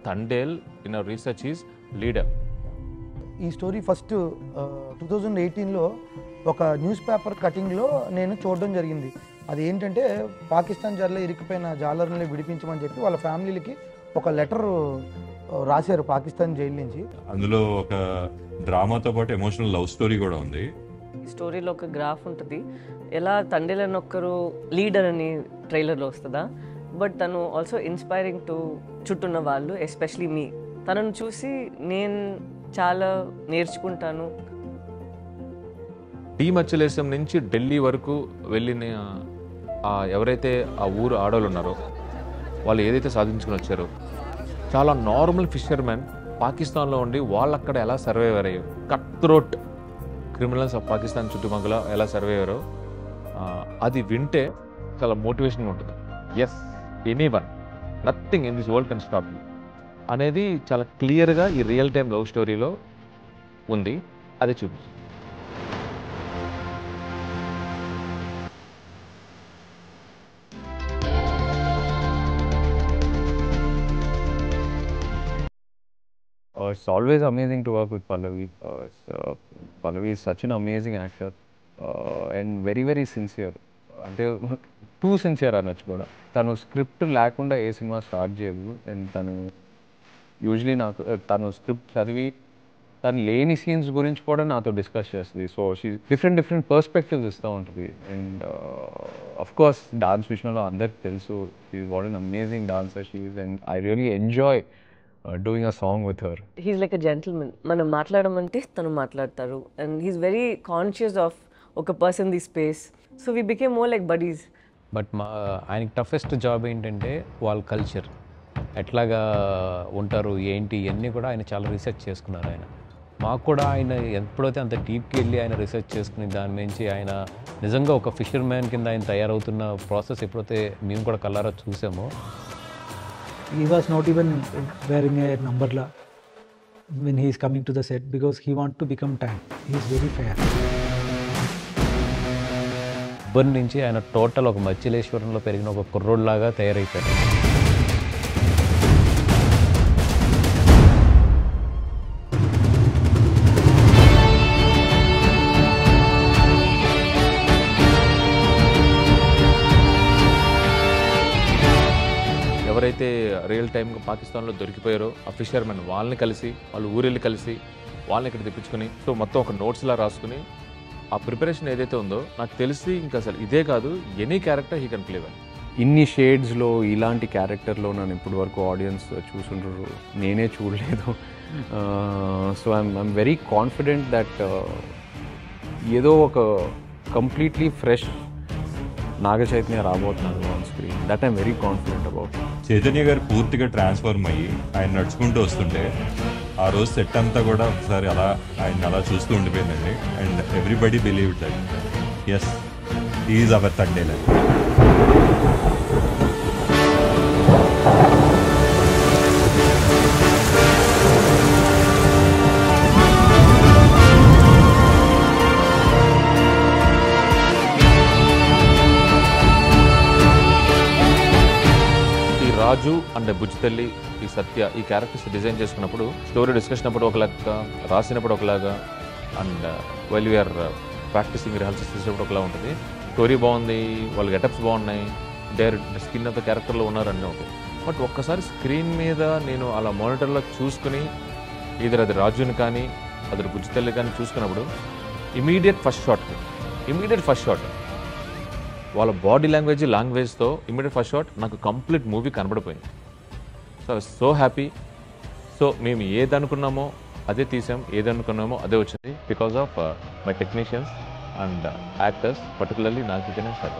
Tandel in our research is leader. ఈ story first 2018లో ఒక news paper కటింగ్లో నేను చూడడం జరిగింది. అది ఏంటంటే పాకిస్తాన్ జైల్లో ఇరుక్కుపోయిన జాలర్ని విడిపించమని చెప్పి వాళ్ళ ఫ్యామిలీలకి ఒక లెటర్ రాశారు పాకిస్తాన్ జైలు నుంచి. అందులో ఒక డ్రామాతో పాటు ఎమోషనల్ లవ్ స్టోరీ కూడా ఉంది. ఈ స్టోరీలో ఒక గ్రాఫ్ ఉంటుంది, ఎలా తండేల్ అని ఒక్కరు లీడర్ అని ట్రైలర్లో వస్తుందా, బట్ తను ఆల్సో ఇన్స్పైరింగ్ టు చుట్టూన్న వాళ్ళు, ఎస్పెషలీ మీ. తనను చూసి నేను చాలా నేర్చుకుంటాను. మచ్చలేశం నుంచి ఢిల్లీ వరకు వెళ్ళిన ఎవరైతే ఆ ఊరు ఆడవాళ్ళు ఉన్నారో వాళ్ళు ఏదైతే సాధించుకుని వచ్చారో, చాలా నార్మల్ ఫిషర్మెన్ పాకిస్తాన్లో ఉండి వాళ్ళు అక్కడ ఎలా సర్వైవర్ అయ్యారు, cut throat criminals of Pakistan చుట్టుపక్కల ఎలా సర్వైవరో అది వింటే చాలా మోటివేషన్గా ఉంటుంది. Yes, anyone, nothing in this world can stop you అనేది చాలా క్లియర్గా ఈ రియల్ టైమ్ లవ్ స్టోరీలో ఉంది. అది చూపించింది. It's always amazing to work with Pallavi. Pallavi is such an amazing actor and very very sincere. అంటే టూ సిన్సియర్ అనొచ్చు కూడా. తను స్క్రిప్ట్ లేకుండా ఏ సినిమా స్టార్ట్ చేయదు. అండ్ తను యూజువలీ తను స్క్రిప్ట్ చదివి తను లేని సీన్స్ గురించి కూడా నాతో డిస్కస్ చేస్తుంది. సో షీ డిఫరెంట్ పర్స్పెక్టివ్స్ ఇస్తూ ఉంటుంది. అండ్ అఫ్ కోర్స్ డాన్స్ విషయంలో అందరికి తెలుసు, she is what an amazing dancer she is. And I really enjoy doing a song with her. He's like a gentleman. మనం మాట్లాడమంటే తను మాట్లాడతారు. And he's very conscious of ఒక person the space. So we became more like buddies. But ఆయనకి toughest job ఏంటంటే వాళ్ళ culture ఎట్లాగా ఉంటారు ఏంటి ఇవన్నీ కూడా ఆయన చాలా రీసెర్చ్ చేసుకున్నారు. ఆయన మాకు కూడా ఆయన ఎప్పుడైతే అంత డీప్కి వెళ్ళి ఆయన రీసెర్చ్ చేసుకుని దాని నుంచి ఆయన నిజంగా ఒక ఫిషర్ మ్యాన్ కింద ఆయన తయారవుతున్న ప్రాసెస్ ఎప్పుడైతే మేము కూడా కళ్ళారా చూసామో. He was not even wearing a numberla when he is coming to the set because he want to become tan. He is very fair. Burn నుంచి ఆయన టోటల్ ఒక మచ్చిలేశ్వరంలో పెరిగిన ఒక కుర్రోడ్లాగా తయారైపోయాడు. ఎవరైతే రియల్ టైమ్గా పాకిస్తాన్లో దొరికిపోయారో ఆ ఫిషర్మెన్ వాళ్ళని కలిసి వాళ్ళు ఊరెళ్ళి కలిసి వాళ్ళని ఇక్కడ తెప్పించుకొని సో మొత్తం ఒక నోట్స్లా రాసుకుని ఆ ప్రిపరేషన్ ఏదైతే ఉందో నాకు తెలిసి ఇంకా అసలు ఇదే కాదు any character he can play well. ఇన్ని షేడ్స్లో ఇలాంటి క్యారెక్టర్లో నన్ను ఇప్పటి వరకు ఆడియన్స్ చూసుంటారు, నేనే చూడలేదు. So I'm very confident that ఏదో ఒక కంప్లీట్లీ ఫ్రెష్ నాగ చైతన్య రాబోతున్నారు on screen. That I'm very confident about. Chaitanya గారు పూర్తిగా ట్రాన్స్ఫార్మ్ అయ్యి ఆయన నడుచుకుంటూ వస్తుంటే ఆ రోజు సెట్ అంతా కూడా ఒకసారి అలా ఆయన అలా చూస్తూ ఉండిపోయిందండి. And everybody believe that yes he is our Thandel. Raju and Bujjithalli, ఈ సత్య, ఈ క్యారెక్టర్స్ డిజైన్ చేసుకున్నప్పుడు స్టోరీ డిస్కషన్ అప్పుడు ఒకలాగా, రాసినప్పుడు ఒకలాగా, and while we are practising rehearsals చేసేటప్పుడు ఒకలా ఉంటుంది. స్టోరీ బాగుంది, వాళ్ళ గెటప్స్ బాగున్నాయి, స్కిన్ ఆఫ్ ద క్యారెక్టర్లో ఉన్నారన్నీ ఓకే. బట్ ఒక్కసారి స్క్రీన్ మీద నేను అలా మానిటర్లో చూసుకుని ఇద్దరు అది రాజుని కానీ అదరు బుజ్జితల్లి కానీ చూసుకున్నప్పుడు ఇమీడియట్ ఫస్ట్ షాట్ వాళ్ళ బాడీ లాంగ్వేజ్తో ఇమ్మీడియట్ ఫస్ట్ షాట్ నాకు కంప్లీట్ మూవీ కనబడిపోయింది. So so happy. సో మేము ఏదనుకున్నామో అదే తీసాం, ఏదనుకున్నామో అదే వచ్చింది because of my technicians and actors, particularly Naga Chaitanya sir.